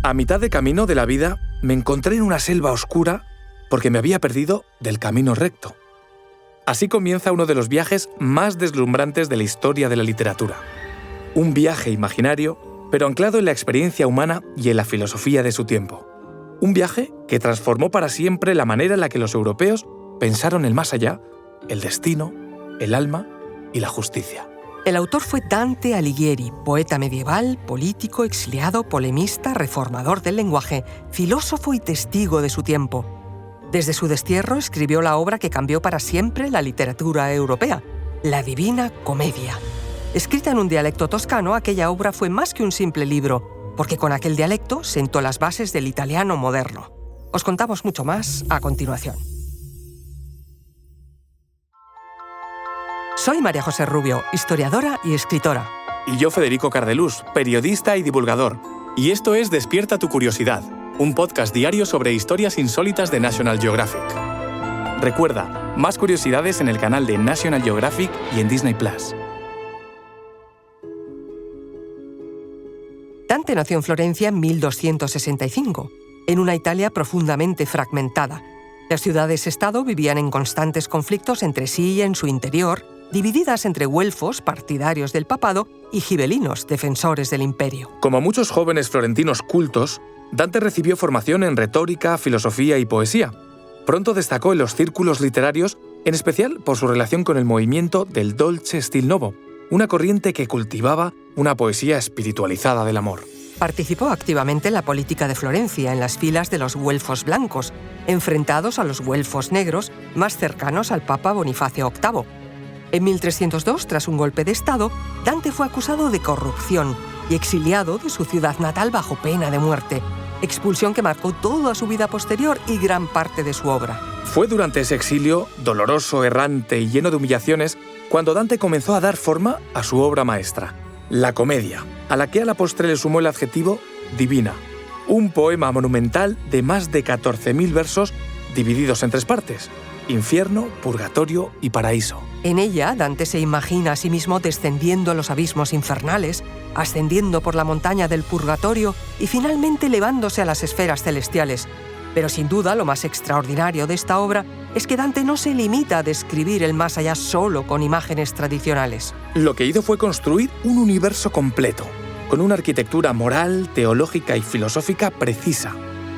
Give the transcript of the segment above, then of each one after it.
A mitad de camino de la vida me encontré en una selva oscura porque me había perdido del camino recto. Así comienza uno de los viajes más deslumbrantes de la historia de la literatura. Un viaje imaginario, pero anclado en la experiencia humana y en la filosofía de su tiempo. Un viaje que transformó para siempre la manera en la que los europeos pensaron el más allá, el destino, el alma y la justicia. El autor fue Dante Alighieri, poeta medieval, político, exiliado, polemista, reformador del lenguaje, filósofo y testigo de su tiempo. Desde su destierro escribió la obra que cambió para siempre la literatura europea, la Divina Comedia. Escrita en un dialecto toscano, aquella obra fue más que un simple libro, porque con aquel dialecto sentó las bases del italiano moderno. Os contamos mucho más a continuación. Soy María José Rubio, historiadora y escritora. Y yo, Federico Cardelús, periodista y divulgador. Y esto es Despierta tu curiosidad, un podcast diario sobre historias insólitas de National Geographic. Recuerda, más curiosidades en el canal de National Geographic y en Disney+. Dante nació en Florencia en 1265, en una Italia profundamente fragmentada. Las ciudades-estado vivían en constantes conflictos entre sí y en su interior, divididas entre güelfos, partidarios del papado, y gibelinos, defensores del imperio. Como muchos jóvenes florentinos cultos, Dante recibió formación en retórica, filosofía y poesía. Pronto destacó en los círculos literarios, en especial por su relación con el movimiento del Dolce Stil Novo, una corriente que cultivaba una poesía espiritualizada del amor. Participó activamente en la política de Florencia, en las filas de los güelfos blancos, enfrentados a los güelfos negros más cercanos al Papa Bonifacio VIII. En 1302, tras un golpe de Estado, Dante fue acusado de corrupción y exiliado de su ciudad natal bajo pena de muerte, expulsión que marcó toda su vida posterior y gran parte de su obra. Fue durante ese exilio, doloroso, errante y lleno de humillaciones, cuando Dante comenzó a dar forma a su obra maestra, la Comedia, a la que a la postre le sumó el adjetivo divina, un poema monumental de más de 14.000 versos divididos en 3 partes: infierno, purgatorio y paraíso. En ella, Dante se imagina a sí mismo descendiendo a los abismos infernales, ascendiendo por la montaña del purgatorio y finalmente elevándose a las esferas celestiales. Pero sin duda lo más extraordinario de esta obra es que Dante no se limita a describir el más allá solo con imágenes tradicionales. Lo que hizo fue construir un universo completo, con una arquitectura moral, teológica y filosófica precisa.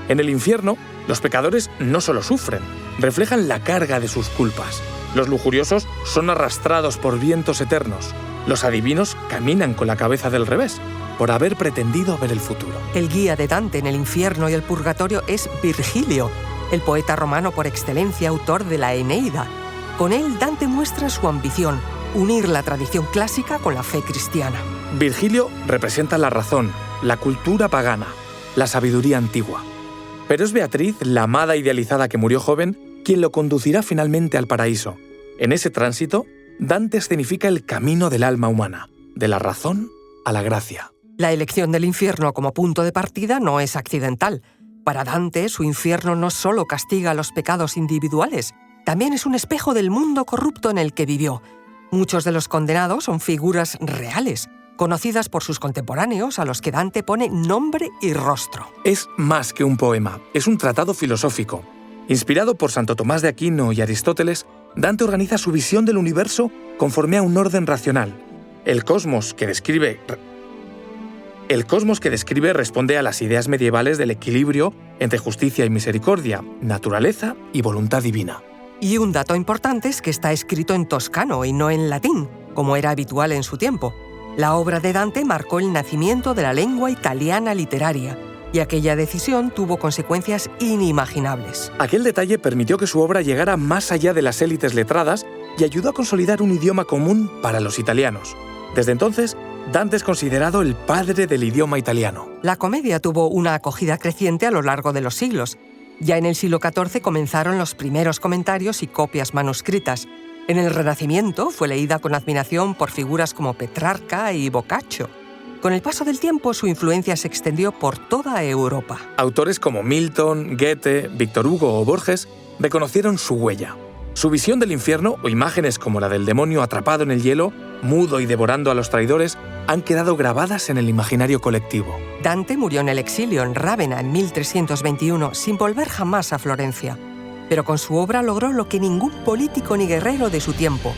En el infierno, los pecadores no solo sufren, reflejan la carga de sus culpas. Los lujuriosos son arrastrados por vientos eternos. Los adivinos caminan con la cabeza del revés, por haber pretendido ver el futuro. El guía de Dante en el infierno y el purgatorio es Virgilio, el poeta romano por excelencia, autor de la Eneida. Con él, Dante muestra su ambición, unir la tradición clásica con la fe cristiana. Virgilio representa la razón, la cultura pagana, la sabiduría antigua. Pero es Beatriz, la amada idealizada que murió joven, quien lo conducirá finalmente al paraíso. En ese tránsito, Dante escenifica el camino del alma humana, de la razón a la gracia. La elección del infierno como punto de partida no es accidental. Para Dante, su infierno no solo castiga los pecados individuales, también es un espejo del mundo corrupto en el que vivió. Muchos de los condenados son figuras reales, conocidas por sus contemporáneos a los que Dante pone nombre y rostro. Es más que un poema, es un tratado filosófico. Inspirado por Santo Tomás de Aquino y Aristóteles, Dante organiza su visión del universo conforme a un orden racional. El cosmos que describe responde a las ideas medievales del equilibrio entre justicia y misericordia, naturaleza y voluntad divina. Y un dato importante es que está escrito en toscano y no en latín, como era habitual en su tiempo. La obra de Dante marcó el nacimiento de la lengua italiana literaria, y aquella decisión tuvo consecuencias inimaginables. Aquel detalle permitió que su obra llegara más allá de las élites letradas y ayudó a consolidar un idioma común para los italianos. Desde entonces, Dante es considerado el padre del idioma italiano. La comedia tuvo una acogida creciente a lo largo de los siglos. Ya en el siglo XIV comenzaron los primeros comentarios y copias manuscritas. En el Renacimiento fue leída con admiración por figuras como Petrarca y Boccaccio. Con el paso del tiempo, su influencia se extendió por toda Europa. Autores como Milton, Goethe, Víctor Hugo o Borges reconocieron su huella. Su visión del infierno, o imágenes como la del demonio atrapado en el hielo, mudo y devorando a los traidores, han quedado grabadas en el imaginario colectivo. Dante murió en el exilio en Rávena en 1321 sin volver jamás a Florencia, pero con su obra logró lo que ningún político ni guerrero de su tiempo: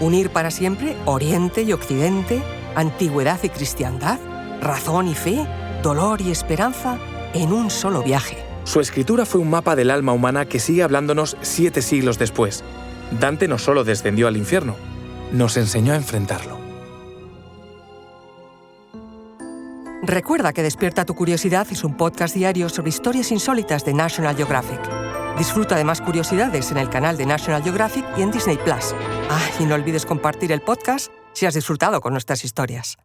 unir para siempre Oriente y Occidente, antigüedad y cristiandad, razón y fe, dolor y esperanza en un solo viaje. Su escritura fue un mapa del alma humana que sigue hablándonos 7 siglos después. Dante no solo descendió al infierno, nos enseñó a enfrentarlo. Recuerda que Despierta tu Curiosidad es un podcast diario sobre historias insólitas de National Geographic. Disfruta de más curiosidades en el canal de National Geographic y en Disney+. Y no olvides compartir el podcast si has disfrutado con nuestras historias.